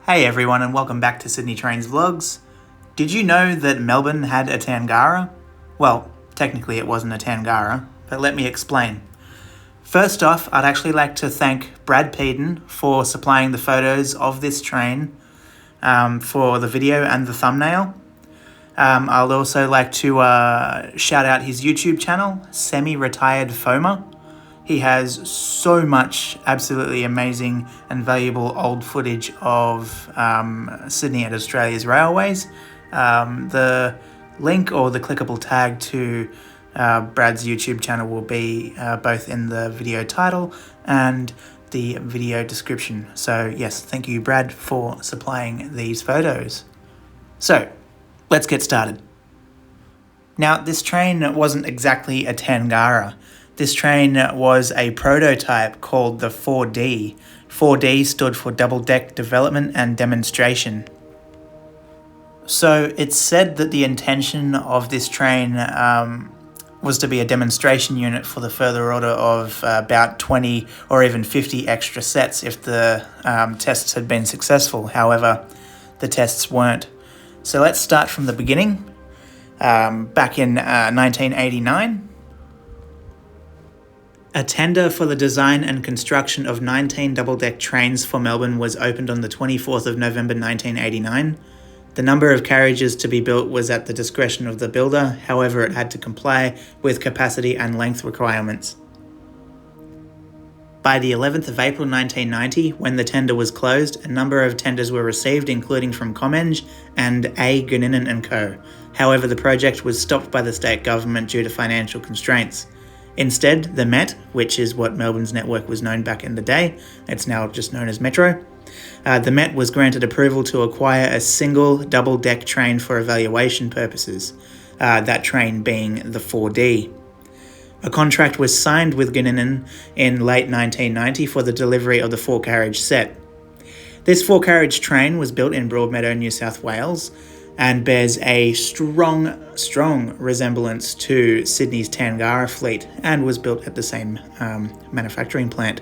Hey everyone, and welcome back to Sydney Trains Vlogs. Did you know that Melbourne had a Tangara? Well, technically it wasn't a Tangara, but let me explain. First off, I'd actually like to thank Brad Peadon for supplying the photos of this train for the video and the thumbnail. I'd also like to shout out his YouTube channel, Semi-Retired Foamer. He has so much absolutely amazing and valuable old footage of Sydney and Australia's railways. The link or the clickable tag to Brad's YouTube channel will be both in the video title and the video description. So yes, thank you Brad for supplying these photos. So let's get started. Now this train wasn't exactly a Tangara. This train was a prototype called the 4D. 4D stood for Double Deck Development and Demonstration. So it's said that the intention of this train was to be a demonstration unit for the further order of about 20 or even 50 extra sets if the tests had been successful. However, the tests weren't. So let's start from the beginning. Back in 1989, a tender for the design and construction of 19 double-deck trains for Melbourne was opened on the 24th of November 1989. The number of carriages to be built was at the discretion of the builder, however it had to comply with capacity and length requirements. By the 11th of April 1990, when the tender was closed, a number of tenders were received, including from Comenge and A. Guninin & Co. However, the project was stopped by the state government due to financial constraints. Instead, the Met, which is what Melbourne's network was known back in the day, it's now just known as Metro, the Met was granted approval to acquire a single double-deck train for evaluation purposes, that train being the 4D. A contract was signed with Guninin in late 1990 for the delivery of the four-carriage set. This four-carriage train was built in Broadmeadow, New South Wales, and bears a strong resemblance to Sydney's Tangara fleet and was built at the same manufacturing plant.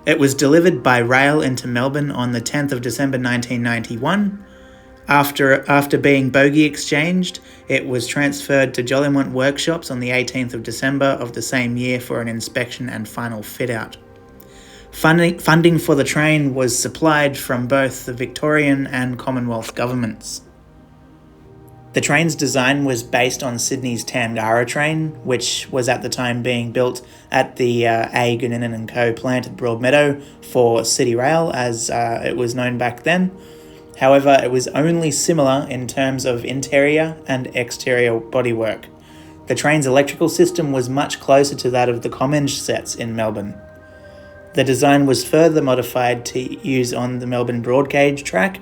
It was delivered by rail into Melbourne on the 10th of December 1991. After being bogie exchanged, it was transferred to Jolimont Workshops on the 18th of December of the same year for an inspection and final fit-out. Funding for the train was supplied from both the Victorian and Commonwealth governments. The train's design was based on Sydney's Tangara train, which was at the time being built at the A. Guninin & Co. plant at Broadmeadow for City Rail, as it was known back then. However, it was only similar in terms of interior and exterior bodywork. The train's electrical system was much closer to that of the Comenge sets in Melbourne. The design was further modified to use on the Melbourne broad gauge track,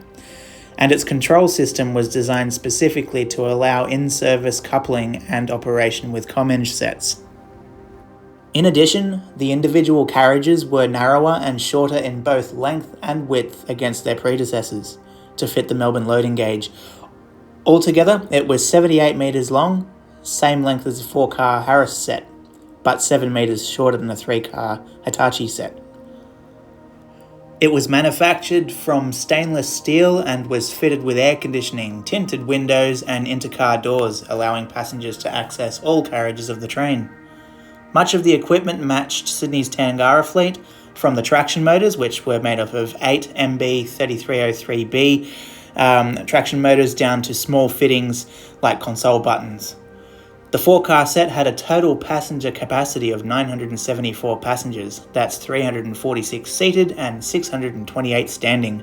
and its control system was designed specifically to allow in-service coupling and operation with Comenge sets. In addition, the individual carriages were narrower and shorter in both length and width against their predecessors, to fit the Melbourne loading gauge. Altogether, it was 78 metres long, same length as a 4-car Harris set, but 7 metres shorter than a 3-car Hitachi set. It was manufactured from stainless steel and was fitted with air conditioning, tinted windows and intercar doors, allowing passengers to access all carriages of the train. Much of the equipment matched Sydney's Tangara fleet, from the traction motors, which were made up of 8 MB 3303B traction motors, down to small fittings like console buttons. The 4-car set had a total passenger capacity of 974 passengers, that's 346 seated and 628 standing,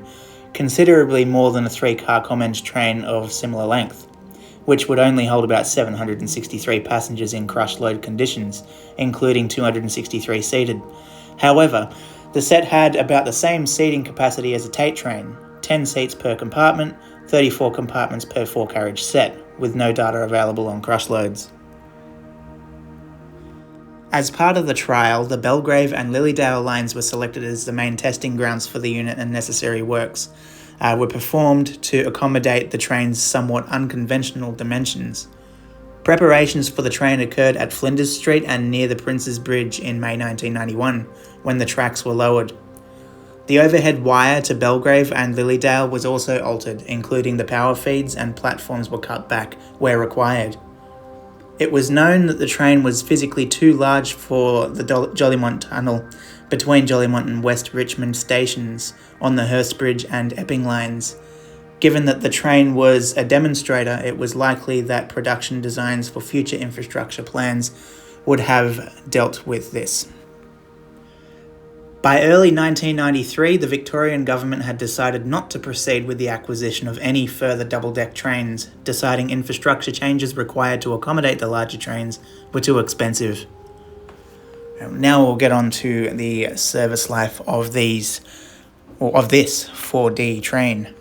considerably more than a 3-car Comenge train of similar length, which would only hold about 763 passengers in crush load conditions, including 263 seated. However, the set had about the same seating capacity as a Tate train, 10 seats per compartment, 34 compartments per 4-carriage set, with no data available on crush loads. As part of the trial, the Belgrave and Lilydale lines were selected as the main testing grounds for the unit, and necessary works were performed to accommodate the train's somewhat unconventional dimensions. Preparations for the train occurred at Flinders Street and near the Prince's Bridge in May 1991, when the tracks were lowered. The overhead wire to Belgrave and Lilydale was also altered, including the power feeds, and platforms were cut back where required. It was known that the train was physically too large for the Jolimont Tunnel between Jolimont and West Richmond stations on the Hurstbridge and Epping lines. Given that the train was a demonstrator, it was likely that production designs for future infrastructure plans would have dealt with this. By early 1993, the Victorian government had decided not to proceed with the acquisition of any further double-deck trains, deciding infrastructure changes required to accommodate the larger trains were too expensive. Now we'll get on to the service life of this 4D train.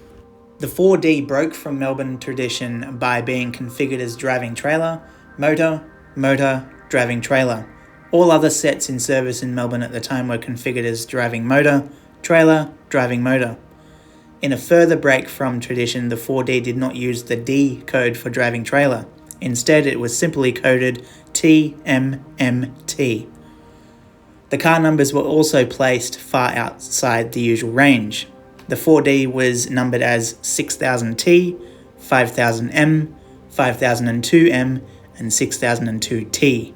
The 4D broke from Melbourne tradition by being configured as driving trailer, motor, driving trailer. All other sets in service in Melbourne at the time were configured as driving motor, trailer, driving motor. In a further break from tradition, the 4D did not use the D code for driving trailer. Instead, it was simply coded TMMT. The car numbers were also placed far outside the usual range. The 4D was numbered as 6000T, 5000M, 5002M, and 6002T.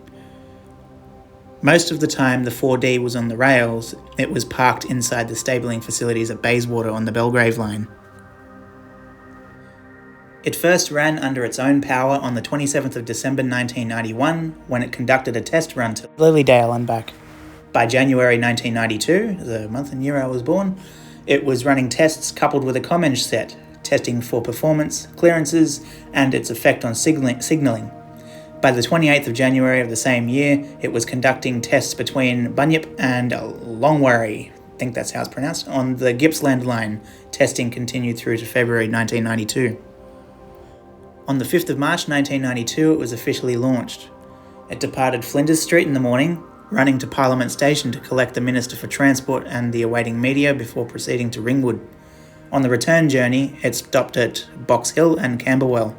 Most of the time the 4D was on the rails, it was parked inside the stabling facilities at Bayswater on the Belgrave line. It first ran under its own power on the 27th of December 1991 when it conducted a test run to Lilydale and back. By January 1992, the month and year I was born, it was running tests coupled with a Comenge set, testing for performance, clearances, and its effect on signalling. By the 28th of January of the same year, it was conducting tests between Bunyip and Longwarry, I think that's how it's pronounced, on the Gippsland line. Testing continued through to February 1992. On the 5th of March 1992, it was officially launched. It departed Flinders Street in the morning, running to Parliament Station to collect the Minister for Transport and the awaiting media before proceeding to Ringwood. On the return journey, it stopped at Box Hill and Camberwell.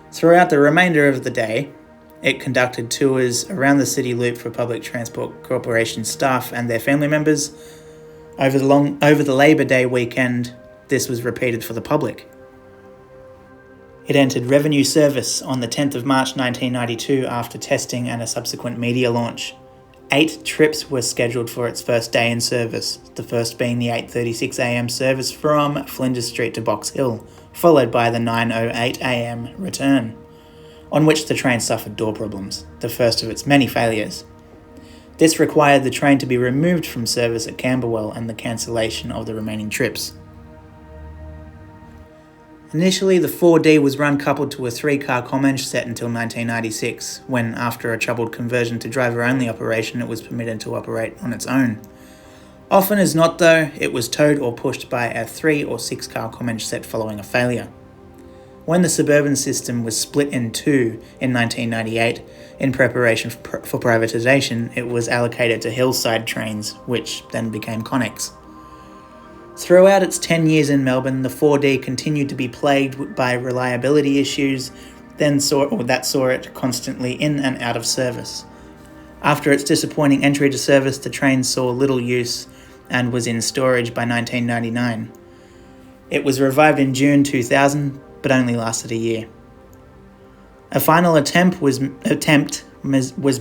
Throughout the remainder of the day, it conducted tours around the City Loop for Public Transport Corporation staff and their family members. Over the Labor Day weekend, this was repeated for the public. It entered revenue service on the 10th of March 1992 after testing and a subsequent media launch. 8 trips were scheduled for its first day in service, the first being the 8:36am service from Flinders Street to Box Hill, followed by the 9:08am return, on which the train suffered door problems, the first of its many failures. This required the train to be removed from service at Camberwell and the cancellation of the remaining trips. Initially, the 4D was run coupled to a 3-car Comenge set until 1996, when, after a troubled conversion to driver-only operation, it was permitted to operate on its own. Often as not, though, it was towed or pushed by a 3 or 6-car Comenge set following a failure. When the suburban system was split in two in 1998, in preparation for privatisation, it was allocated to Hillside trains, which then became Connex. Throughout its 10 years in Melbourne, the 4D continued to be plagued by reliability issues that saw it constantly in and out of service. After its disappointing entry to service, the train saw little use and was in storage by 1999. It was revived in June 2000, but only lasted a year. A final attempt was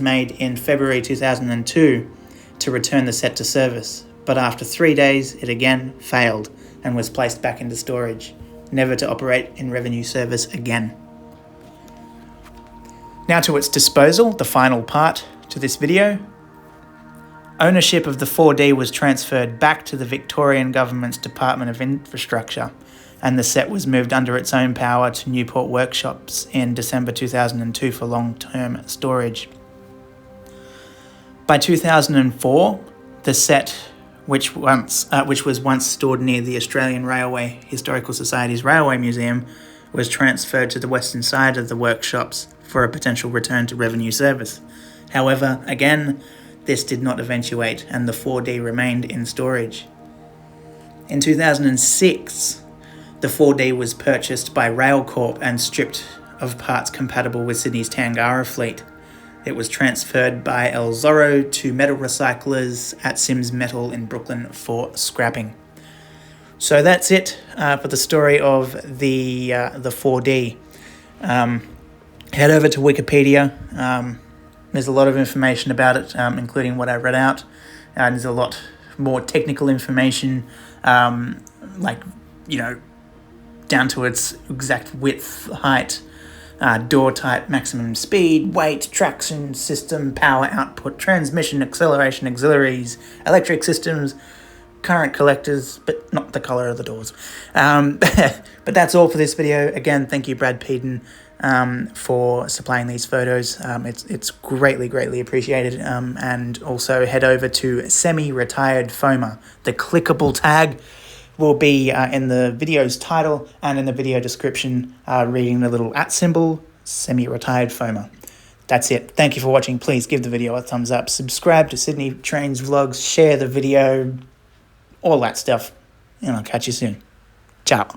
made in February 2002 to return the set to service, but after 3 days it again failed and was placed back into storage, never to operate in revenue service again. Now to its disposal, the final part to this video. Ownership of the 4D was transferred back to the Victorian Government's Department of Infrastructure, and the set was moved under its own power to Newport Workshops in December 2002 for long-term storage. By 2004, the set, which was once stored near the Australian Railway Historical Society's Railway Museum, was transferred to the western side of the workshops for a potential return to revenue service. However, again, this did not eventuate and the 4D remained in storage. In 2006, the 4D was purchased by Railcorp and stripped of parts compatible with Sydney's Tangara fleet. It was transferred by El Zorro to metal recyclers at Sims Metal in Brooklyn for scrapping. So that's it for the story of the 4D. Head over to Wikipedia. There's a lot of information about it, including what I read out. There's a lot more technical information, like, down to its exact width, height, door type, maximum speed, weight, traction system, power output, transmission, acceleration, auxiliaries, electric systems, current collectors, but not the color of the doors. But that's all for this video. Again, thank you, Brad Peadon, for supplying these photos. It's greatly appreciated. And also head over to Semi-Retired Foamer. The clickable tag will be in the video's title and in the video description, reading the little @ symbol, Semi-Retired Foamer. That's it. Thank you for watching. Please give the video a thumbs up. Subscribe to Sydney Trains Vlogs. Share the video. All that stuff. And I'll catch you soon. Ciao.